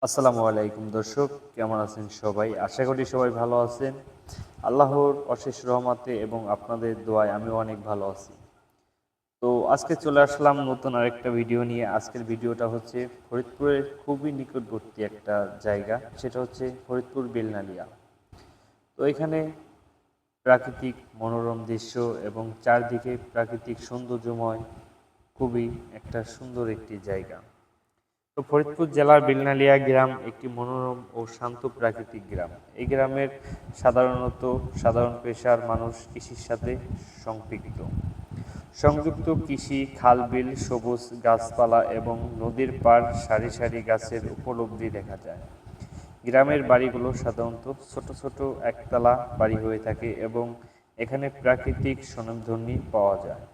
আসসালামু আলাইকুম দর্শক, কেমন আছেন সবাই? আশা করি সবাই ভালো আছেন। আল্লাহর অশেষ রহমতে এবং আপনাদের দোয়ায় আমিও অনেক ভালো আছি। তো আজকে চলে আসলাম নতুন আরেকটা ভিডিও নিয়ে। আজকের ভিডিওটা হচ্ছে ফরিদপুরের খুবই নিকটবর্তী একটা জায়গা, সেটা হচ্ছে ফরিদপুর বেলনালিয়া। তো এখানে প্রাকৃতিক মনোরম দৃশ্য এবং চারদিকে প্রাকৃতিক সৌন্দর্যময় খুবই একটা সুন্দর একটি জায়গা। তো ফরিদপুর জেলার বেলনালিয়া গ্রাম একটি মনোরম ও শান্ত প্রাকৃতিক গ্রাম। এই গ্রামের সাধারণ পেশার মানুষ কৃষির সাথে সম্পৃক্ত। সংযুক্ত কৃষি, খাল বিল, সবুজ গাছপালা এবং নদীর পাড় সারি সারি গাছের উপলব্ধি দেখা যায়। গ্রামের বাড়িগুলো সাধারণত ছোট ছোট একতলা বাড়ি হয়ে থাকে এবং এখানে প্রাকৃতিক স্বনামধর্মী পাওয়া যায়।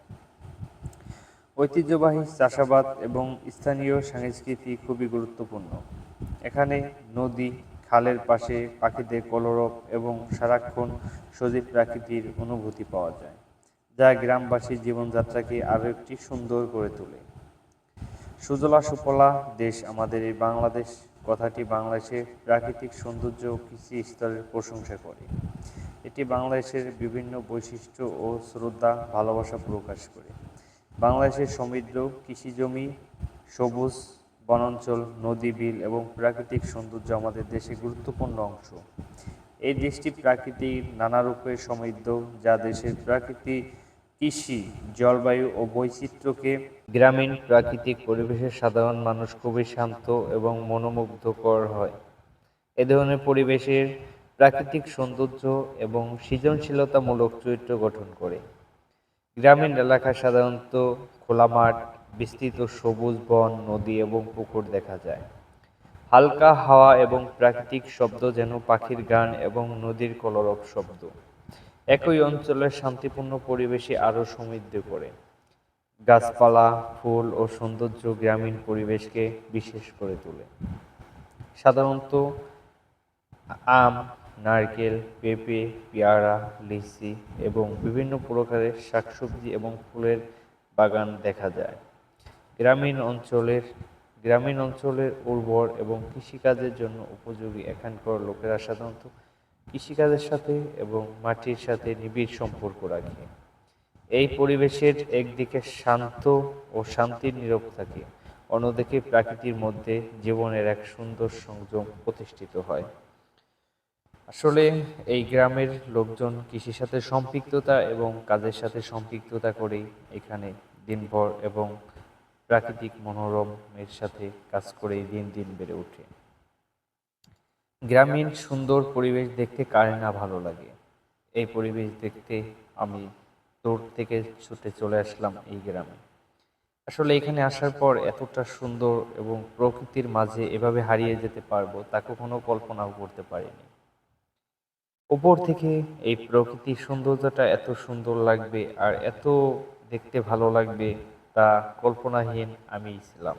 ঐতিহ্যবাহী চাষাবাদ এবং স্থানীয় সংস্কৃতি খুবই গুরুত্বপূর্ণ। এখানে নদী, খালের পাশে পাখিদের কলরব এবং সারাক্ষণ সজীব প্রাকৃতির অনুভূতি পাওয়া যায়, যা গ্রামবাসীর জীবনযাত্রাকে আরও একটি সুন্দর করে তোলে। সুজলা সুফলা দেশ আমাদের এই বাংলাদেশ কথাটি বাংলাদেশের প্রাকৃতিক সৌন্দর্য ও কৃষি স্তরের প্রশংসা করে। এটি বাংলাদেশের বিভিন্ন বৈশিষ্ট্য ও শ্রদ্ধা ভালোবাসা প্রকাশ করে। বাংলাদেশের সমৃদ্ধ কৃষিজমি, সবুজ বনাঞ্চল, নদী, বিল এবং প্রাকৃতিক সৌন্দর্য আমাদের দেশের গুরুত্বপূর্ণ অংশ। এই দেশটি প্রাকৃতিক নানা রূপে সমৃদ্ধ, যা দেশের প্রাকৃতিক কৃষি, জলবায়ু ও বৈচিত্র্যকে গ্রামীণ প্রাকৃতিক পরিবেশের সাধারণ মানুষ খুবই শান্ত এবং মনোমুগ্ধকর হয়। এ ধরনের পরিবেশের প্রাকৃতিক সৌন্দর্য এবং সৃজনশীলতামূলক চরিত্র গঠন করে। গ্রামীণ এলাকায় সাধারণত খোলা মাঠ, বিস্তৃত সবুজ বন, নদী এবং পুকুর দেখা যায়। হালকা হাওয়া এবং প্রাকৃতিক শব্দ যেন পাখির গান এবং নদীর কলরব শব্দ একই অঞ্চলের শান্তিপূর্ণ পরিবেশে আরও সমৃদ্ধ করে। গাছপালা, ফুল ও সৌন্দর্য গ্রামীণ পরিবেশকে বিশেষ করে তোলে। সাধারণত আম, নারকেল, পেঁপে, পেয়ারা, লিচি এবং বিভিন্ন প্রকারের শাকসবজি এবং ফুলের বাগান দেখা যায়। গ্রামীণ অঞ্চলের উর্বর এবং কৃষিকাজের জন্য উপযোগী। এখানকার লোকেরা সাধারণত কৃষিকাজের সাথে এবং মাটির সাথে নিবিড় সম্পর্ক রাখে। এই পরিবেশের একদিকে শান্ত ও শান্তির নীরব থাকে, অন্যদিকে প্রকৃতির মধ্যে জীবনের এক সুন্দর সংযম প্রতিষ্ঠিত হয়। আসলে এই গ্রামের লোকজন কৃষির সাথে সম্পৃক্ততা এবং কাজের সাথে সম্পৃক্ততা করেই এখানে দিনভর এবং প্রাকৃতিক মনোরমের সাথে কাজ করেই দিন দিন বেড়ে ওঠে। গ্রামীণ সুন্দর পরিবেশ দেখতে কারে না ভালো লাগে। এই পরিবেশ দেখতে আমি দূর থেকে ছুটে চলে আসলাম এই গ্রামে। আসলে এখানে আসার পর এতটা সুন্দর এবং প্রকৃতির মাঝে এভাবে হারিয়ে যেতে পারবো তা কখনো কল্পনাও করতে পারিনি। উপর থেকে এই প্রকৃতির সৌন্দর্যটা এত সুন্দর লাগবে আর এত দেখতে ভালো লাগবে তা কল্পনাহীন আমি ছিলাম।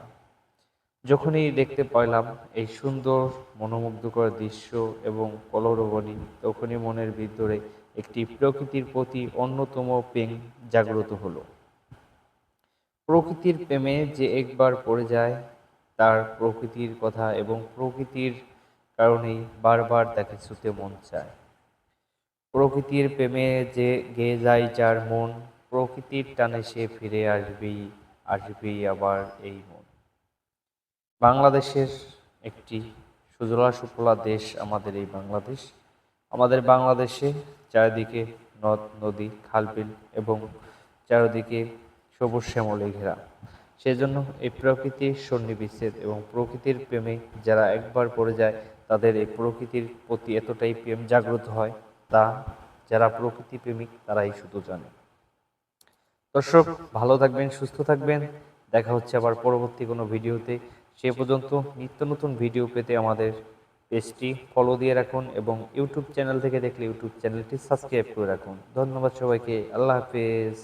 যখনই দেখতে পাইলাম এই সুন্দর মনোমুগ্ধকর দৃশ্য এবং কলরবনী, তখনই মনের ভিতরে একটি প্রকৃতির প্রতি অন্যতম প্রেম জাগ্রত হলো। প্রকৃতির প্রেমে যে একবার পড়ে যায়, তার প্রকৃতির কথা এবং প্রকৃতির কারণেই বারবার তাকে ছুঁতে মন চায়। প্রকৃতির প্রেমে যে গেয়ে যায় যার মন, প্রকৃতির টানে সে ফিরে আসবেই, আসবেই আবার এই মন। বাংলাদেশের একটি সুজলা সুফলা দেশ আমাদের এই বাংলাদেশ। আমাদের বাংলাদেশে চারিদিকে নদ নদী, খালবিল এবং চারিদিকে সবুজ শ্যামলে ঘেরা। সেজন্য এই প্রকৃতির সন্নিবিচ্ছেদ এবং প্রকৃতির প্রেমে যারা একবার পড়ে যায়, তাদের এই প্রকৃতির প্রতি এতটাই প্রেম জাগ্রত হয়, তা যারা প্রকৃতি প্রেমিক তারাই শুধু জানে। দর্শক, ভালো থাকবেন, সুস্থ থাকবেন। দেখা হচ্ছে আবার পরবর্তী কোনো ভিডিওতে। সে পর্যন্ত নিত্য নতুন ভিডিও পেতে আমাদের পেজটি ফলো দিয়ে রাখুন এবং ইউটিউব চ্যানেল থেকে দেখলে ইউটিউব চ্যানেলটি সাবস্ক্রাইব করে রাখুন। ধন্যবাদ সবাইকে। আল্লাহ হাফেজ।